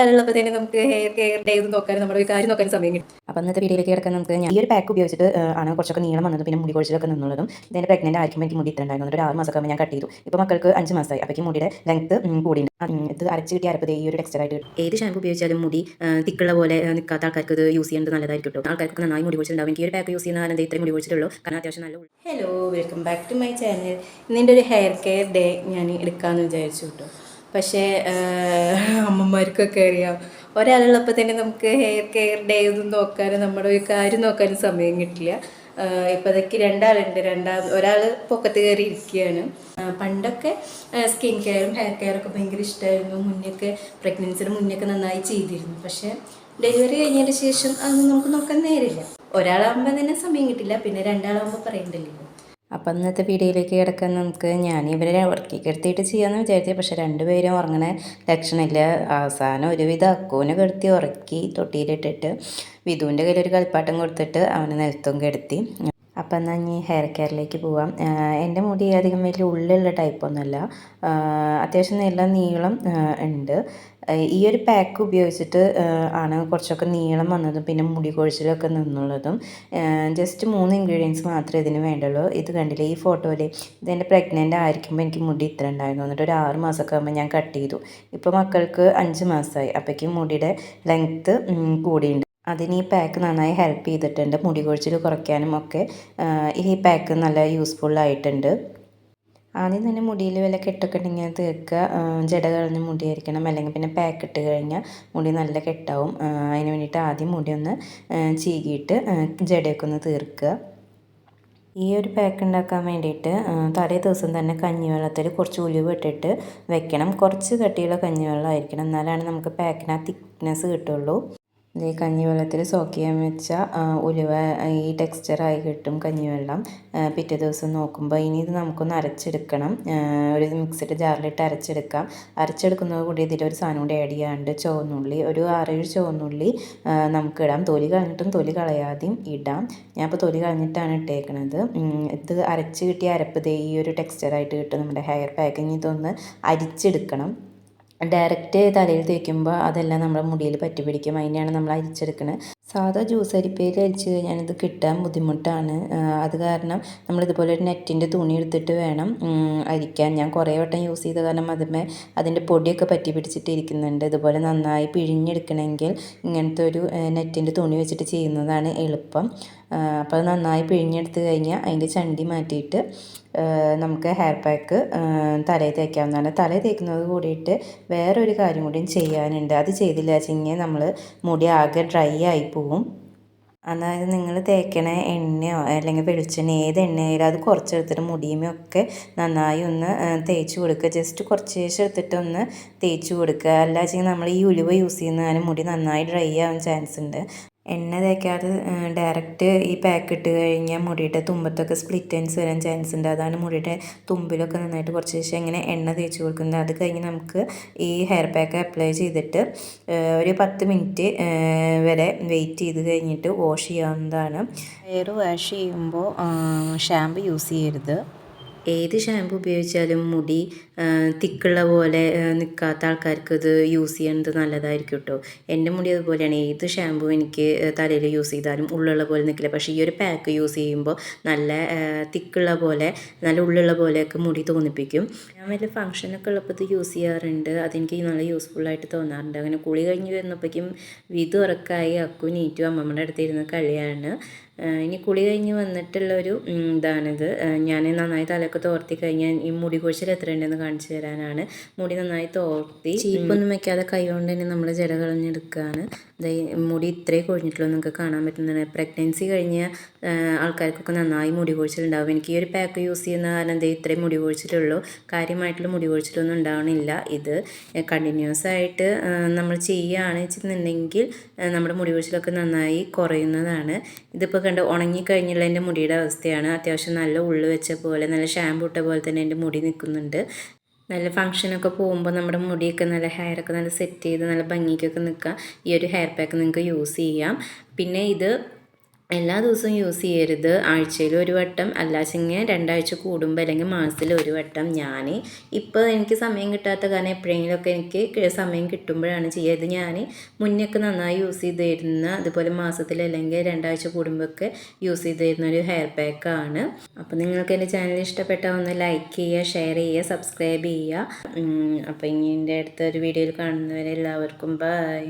ഉള്ളപ്പോഴത്തേനും നമുക്ക് hair care day നോക്കാൻ നമ്മുടെ ഒരു കാര്യം നോക്കാൻ സമയം കിട്ടും. അപ്പോൾ അന്നത്തെ വീഡിയോയിലേക്ക് കിടക്കാൻ നമുക്ക് ഈ ഒരു പാക്ക് ഉപയോഗിച്ചിട്ട് ആണ് കുറച്ചൊക്കെ നീളം വന്നത്, പിന്നെ മുടി കൊഴിച്ചിലൊക്കെ നിന്നുള്ളതും. ഇതിൻ്റെ പ്രഗ്നൻ്റ് ആയിരിക്കുമ്പോൾ എനിക്ക് മുടി ഇത്ര ഉണ്ടായിരുന്നു. ഒരു 6 മാസമൊക്കെ ഞാൻ കട്ട് ചെയ്തു. ഇപ്പോൾ മക്കൾക്ക് 5 മാസമായി. അപ്പോൾ മുടിയുടെ ലെങ്ത്ത് കൂടിയുണ്ട്. ഇത് അരച്ച് കിട്ടിയ അരപ്പത് ഈ ഒരു ടെക്സ്ചറായിട്ട് കിട്ടും. ഏത് ഷാമ്പു ഉപയോഗിച്ചാലും മുടി തിക്കുള്ള പോലെ നിൽക്കാത്ത ആൾക്കാർക്ക് ഇത് യൂസ് ചെയ്യുന്നത് നല്ലതായിരിക്കും കേട്ടോ. ആൾക്കാർക്ക് നന്നായി മുടി കൊഴിച്ചിലുണ്ടാവും. എനിക്ക് ഈ ഒരു പാക്ക് യൂസ് ചെയ്യുന്ന കാരണം ഇത്രയും മുടി കൊഴിച്ചിലുള്ളൂ, കാരണം അത്യാവശ്യം നല്ല. Hello, welcome back to my channel. ഇതിൻ്റെ ഒരു ഹെയർ കെയർ ഡേ ഞാൻ എടുക്കാമെന്ന് വിചാരിച്ചു കേട്ടോ. പക്ഷേ അമ്മമാർക്കൊക്കെ അറിയാം, ഒരാളുള്ളപ്പോൾ തന്നെ നമുക്ക് ഹെയർ കെയർ ഡേ ഒന്നും നോക്കാനും നമ്മുടെ ഒരു കാര്യം നോക്കാനും സമയം കിട്ടില്ല. ഇപ്പോൾ അതൊക്കെ രണ്ടാളുണ്ട്. ഒരാൾ പൊക്കത്ത് കയറി ഇരിക്കുകയാണ്. പണ്ടൊക്കെ സ്കിൻ കെയറും ഹെയർ കെയറൊക്കെ ഭയങ്കര ഇഷ്ടമായിരുന്നു. മുന്നൊക്കെ പ്രഗ്നൻസിയുടെ മുന്നൊക്കെ നന്നായി ചെയ്തിരുന്നു. പക്ഷേ ഡെലിവറി കഴിഞ്ഞതിന് ശേഷം അതൊന്നും നമുക്ക് നോക്കാൻ നേരില്ല. ഒരാളാകുമ്പോൾ തന്നെ സമയം കിട്ടില്ല, പിന്നെ രണ്ടാളാകുമ്പോൾ പറയണ്ടല്ലോ. അപ്പം ഇന്നത്തെ വീഡിയോയിലേക്ക് കിടക്കാൻ നമുക്ക് ഇവരെ ഉറക്കിക്കെടുത്തിയിട്ട് ചെയ്യാമെന്ന് വിചാരിച്ചത്. പക്ഷെ രണ്ടുപേരും ഉറങ്ങണ ലക്ഷണമില്ല. അവസാനം ഒരുവിധം അക്കൂനെ കെടുത്തി ഉറക്കി തൊട്ടിയിലിട്ടിട്ട് വിധുവിൻ്റെ കയ്യിൽ ഒരു കളിപ്പാട്ടം കൊടുത്തിട്ട് അവനെ നിലത്തും കെടുത്തി. അപ്പം എന്നാൽ ഇനി ഹെയർ കെയറിലേക്ക് പോവാം. എൻ്റെ മുടി അധികം വലിയ ഉള്ളിലുള്ള ടൈപ്പൊന്നുമല്ല, അത്യാവശ്യം നല്ല നീളം ഉണ്ട്. ഈ ഒരു പാക്ക് ഉപയോഗിച്ചിട്ട് ആണ് കുറച്ചൊക്കെ നീളം വന്നതും പിന്നെ മുടി കൊഴിച്ചിലൊക്കെ നിന്നുള്ളതും. ജസ്റ്റ് 3 ഇൻഗ്രീഡിയൻസ് മാത്രമേ ഇതിന് വേണ്ടുള്ളൂ. ഇത് കണ്ടില്ലേ ഈ ഫോട്ടോയിൽ, ഇതെൻ്റെ പ്രഗ്നൻ്റ് ആയിരിക്കുമ്പോൾ എനിക്ക് മുടി ഇത്ര ഉണ്ടായിരുന്നു. എന്നിട്ട് ഒരു 6 മാസമൊക്കെ ആകുമ്പോൾ ഞാൻ കട്ട് ചെയ്തു. ഇപ്പോൾ മക്കൾക്ക് 5 മാസമായി. അപ്പോഴേക്കും മുടിയുടെ ലെങ്ത്ത് കൂടിയുണ്ട്. അതിന് ഈ പാക്ക് നന്നായി ഹെൽപ്പ് ചെയ്തിട്ടുണ്ട്. മുടി കൊഴിച്ചിൽ കുറയ്ക്കാനും ഒക്കെ ഈ പാക്ക് നല്ല യൂസ്ഫുള്ളായിട്ടുണ്ട്. ആദ്യം തന്നെ മുടിയിൽ വല്ല കെട്ടൊക്കെ ഉണ്ടെങ്കിൽ തീർക്കുക. ജട കളഞ്ഞ മുടിയായിരിക്കണം, അല്ലെങ്കിൽ പിന്നെ പാക്ക് ഇട്ട് കഴിഞ്ഞാൽ മുടി നല്ല കെട്ടാവും. അതിന് വേണ്ടിയിട്ട് ആദ്യം മുടി ഒന്ന് ചീകിയിട്ട് ജടയൊക്കെ ഒന്ന് തീർക്കുക. ഈ ഒരു പാക്ക് ഉണ്ടാക്കാൻ വേണ്ടിയിട്ട് തലേ ദിവസം തന്നെ കഞ്ഞിവെള്ളത്തിൽ കുറച്ച് ഉലുവ ഇട്ടിട്ട് വെക്കണം. കുറച്ച് കട്ടിയുള്ള കഞ്ഞിവെള്ളം എന്നാലാണ് നമുക്ക് പാക്കിന് ആ തിക്നെസ് കിട്ടുള്ളൂ. ഈ കഞ്ഞിവെള്ളത്തിൽ സോക്ക് ചെയ്യാൻ വെച്ച ഉലുവ ഈ ടെക്സ്ചറായി കിട്ടും കഞ്ഞിവെള്ളം. പിറ്റേ ദിവസം നോക്കുമ്പോൾ ഇനി ഇത് നമുക്കൊന്ന് അരച്ചെടുക്കണം. ഒരു മിക്സിയുടെ ജാറിലിട്ട് അരച്ചെടുക്കാം. അരച്ചെടുക്കുന്നത് കൂടി ഇതിലൊരു സാധനം കൂടി ആഡ് ചെയ്യാണ്ട് ചുവന്നുള്ളി, ഒരു 6-7 ചുവന്നുള്ളി നമുക്ക് ഇടാം. തൊലി കളഞ്ഞിട്ടും തൊലി കളയാതെയും ഇടാം. ഞാൻ ഇപ്പോൾ തൊലി കളഞ്ഞിട്ടാണ് ഇട്ടേക്കണത്. ഇത് അരച്ച് കിട്ടിയ അരപ്പ് ഈ ഒരു ടെക്സ്ചറായിട്ട് കിട്ടും നമ്മുടെ ഹെയർ പാക്ക്. ഇനി ഇതൊന്ന് അരിച്ചെടുക്കണം. ഡയറക്റ്റ് തലയിൽ തേക്കുമ്പോൾ അതെല്ലാം നമ്മുടെ മുടിയിൽ പറ്റി പിടിക്കും. അതിനെയാണ് നമ്മൾ അരിച്ചെടുക്കുന്നത്. സാധാ ജ്യൂസ് അരിപ്പയിൽ അരിച്ച് കഴിഞ്ഞാൽ ഇത് കിട്ടാൻ ബുദ്ധിമുട്ടാണ്. അത് കാരണം നമ്മളിതുപോലെ ഒരു നെറ്റിൻ്റെ തുണി എടുത്തിട്ട് വേണം അരിക്കാൻ. ഞാൻ കുറേ വട്ടം യൂസ് ചെയ്ത കാരണം അതിൻ്റെ പൊടിയൊക്കെ പറ്റി പിടിച്ചിട്ട് ഇരിക്കുന്നുണ്ട്. ഇതുപോലെ നന്നായി പിഴിഞ്ഞെടുക്കണമെങ്കിൽ ഇങ്ങനത്തെ ഒരു നെറ്റിൻ്റെ തുണി വെച്ചിട്ട് ചെയ്യുന്നതാണ് എളുപ്പം. അപ്പോൾ അത് നന്നായി പിഴിഞ്ഞെടുത്ത് കഴിഞ്ഞാൽ അതിൻ്റെ ചണ്ടി മാറ്റിയിട്ട് നമുക്ക് ഹെയർ പാക്ക് തലയിൽ തേക്കാവുന്നതാണ്. തലയിൽ തേക്കുന്നത് കൂടിയിട്ട് വേറൊരു കാര്യം കൂടിയും ചെയ്യാനുണ്ട്. അത് ചെയ്തില്ല വെച്ചെങ്കിൽ നമ്മൾ മുടി ആകെ ഡ്രൈ ആയി പോവും. അതായത് നിങ്ങൾ തേക്കണ എണ്ണയോ അല്ലെങ്കിൽ വെളിച്ചെണ്ണ ഏത് എണ്ണയായാലും അത് കുറച്ചെടുത്തിട്ട് മുടിയുമൊക്കെ നന്നായി ഒന്ന് തേച്ച് കൊടുക്കുക. ജസ്റ്റ് കുറച്ച് ശേഷം എടുത്തിട്ടൊന്ന് തേച്ച് കൊടുക്കുക. അല്ല വെച്ചെങ്കിൽ നമ്മൾ ഈ ഉലുവ യൂസ് ചെയ്യുന്നതിന് മുടി നന്നായി ഡ്രൈ ആവാൻ ചാൻസ് ഉണ്ട്. എണ്ണ തേക്കാതെ ഡയറക്റ്റ് ഈ പാക്ക് ഇട്ട് കഴിഞ്ഞാൽ മുടിയുടെ തുമ്പത്തൊക്കെ സ്പ്ലിറ്റ് എൻഡ്സ് വരാൻ ചാൻസ് ഉണ്ട്. അതാണ് മുടിയുടെ തുമ്പിലൊക്കെ നന്നായിട്ട് കുറച്ച് ശേഷം ഇങ്ങനെ എണ്ണ തേച്ച് കൊടുക്കുന്നത്. അത് കഴിഞ്ഞ് നമുക്ക് ഈ ഹെയർ പാക്ക് അപ്ലൈ ചെയ്തിട്ട് ഒരു 10 മിനിറ്റ് വരെ വെയിറ്റ് ചെയ്ത് കഴിഞ്ഞിട്ട് വാഷ് ചെയ്യാവുന്നതാണ്. ഹെയർ വാഷ് ചെയ്യുമ്പോൾ ഷാമ്പു യൂസ് ചെയ്യരുത്. ഏത് ഷാമ്പു ഉപയോഗിച്ചാലും മുടി തിക്കുള്ള പോലെ നിൽക്കാത്ത ആൾക്കാർക്ക് ഇത് യൂസ് ചെയ്യുന്നത് നല്ലതായിരിക്കും കേട്ടോ. എൻ്റെ മുടി അതുപോലെയാണ്. ഏത് ഷാമ്പു എനിക്ക് തലയിൽ യൂസ് ചെയ്താലും ഉള്ളുള്ള പോലെ നിൽക്കില്ല. പക്ഷേ ഈ ഒരു പാക്ക് യൂസ് ചെയ്യുമ്പോൾ നല്ല തിക്കുള്ള പോലെ, നല്ല ഉള്ളുള്ള പോലെയൊക്കെ മുടി തോന്നിപ്പിക്കും. ഞാൻ വല്ല ഫംഗ്ഷനൊക്കെ ഉള്ളപ്പോൾ ഇത് യൂസ് ചെയ്യാറുണ്ട്. അതെനിക്ക് നല്ല യൂസ്ഫുള്ളായിട്ട് തോന്നാറുണ്ട്. അങ്ങനെ കുളി കഴിഞ്ഞ് വരുന്നപ്പോഴേക്കും വിധു ഉറക്കായി അക്കു നീറ്റു അമ്മമ്മയുടെ അടുത്തിരുന്ന് കളിയാണ്. ഇനി കുളി കഴിഞ്ഞ് വന്നിട്ടുള്ളൊരു ഇതാണിത്. ഞാൻ നന്നായി തലയൊക്കെ തോർത്തി കഴിഞ്ഞാൽ ഈ മുടി കൊഴിച്ചിൽ എത്ര ഉണ്ടെന്ന് കാണിച്ചു തരാനാണ്. മുടി നന്നായി തോർത്തി ചീപ്പൊന്നും വെക്കാതെ കൈ കൊണ്ട് തന്നെ നമ്മൾ ജട കളഞ്ഞെടുക്കുകയാണ്. മുടി ഇത്രയും കൊഴിഞ്ഞിട്ടുള്ളൂ നിങ്ങൾക്ക് കാണാൻ പറ്റുന്നതാണ്. പ്രഗ്നൻസി കഴിഞ്ഞ ആൾക്കാർക്കൊക്കെ നന്നായി മുടി കൊഴിച്ചിലുണ്ടാവും. എനിക്ക് ഈ ഒരു പാക്ക് യൂസ് ചെയ്യുന്ന കാരണം ഇത്രയും മുടി കൊഴിച്ചിലുള്ളൂ. കാര്യമായിട്ടുള്ള മുടി കൊഴിച്ചിലൊന്നും ഉണ്ടാവണില്ല. ഇത് കണ്ടിന്യൂസ് ആയിട്ട് നമ്മൾ ചെയ്യുകയാണ് വെച്ചിട്ടുണ്ടെങ്കിൽ നമ്മുടെ മുടി കൊഴിച്ചിലൊക്കെ നന്നായി കുറയുന്നതാണ്. ഇതിപ്പോൾ കണ്ട് ഉണങ്ങിക്കഴിഞ്ഞുള്ള എൻ്റെ മുടിയുടെ അവസ്ഥയാണ്. അത്യാവശ്യം നല്ല ഉള്ളു വെച്ച പോലെ, നല്ല ഷാമ്പു ഇട്ട പോലെ തന്നെ എൻ്റെ മുടി നിൽക്കുന്നുണ്ട്. നല്ല ഫംഗ്ഷനൊക്കെ പോകുമ്പോൾ നമ്മുടെ മുടിയൊക്കെ നല്ല ഹെയറൊക്കെ നല്ല സെറ്റ് ചെയ്ത് നല്ല ഭംഗിക്കൊക്കെ നിൽക്കുക ഈ ഒരു ഹെയർ പാക്ക് നിങ്ങൾക്ക് യൂസ് ചെയ്യാം. പിന്നെ ഇത് എല്ലാ ദിവസവും യൂസ് ചെയ്യരുത്. ആഴ്ചയിൽ ഒരു വട്ടം അല്ലാച്ചെങ്കിൽ 2 ആഴ്ച കൂടുമ്പോൾ അല്ലെങ്കിൽ മാസത്തിൽ ഒരു വട്ടം. ഞാൻ ഇപ്പോൾ എനിക്ക് സമയം കിട്ടാത്ത കാരണം എപ്പോഴെങ്കിലുമൊക്കെ എനിക്ക് സമയം കിട്ടുമ്പോഴാണ് ചെയ്യുക. ഇത് ഞാൻ മുന്നൊക്കെ നന്നായി യൂസ് ചെയ്തിരുന്ന, അതുപോലെ മാസത്തിൽ അല്ലെങ്കിൽ 2 ആഴ്ച കൂടുമ്പോഴൊക്കെ യൂസ് ചെയ്തിരുന്ന ഒരു ഹെയർ പാക്കാണ്. അപ്പോൾ നിങ്ങൾക്ക് എൻ്റെ ചാനൽ ഇഷ്ടപ്പെട്ടാൽ ഒന്ന് ലൈക്ക് ചെയ്യുക, ഷെയർ ചെയ്യുക, സബ്സ്ക്രൈബ് ചെയ്യുക. അപ്പോൾ ഇനി എൻ്റെ അടുത്തൊരു വീഡിയോയിൽ കാണുന്നവരെ എല്ലാവർക്കും ബൈ.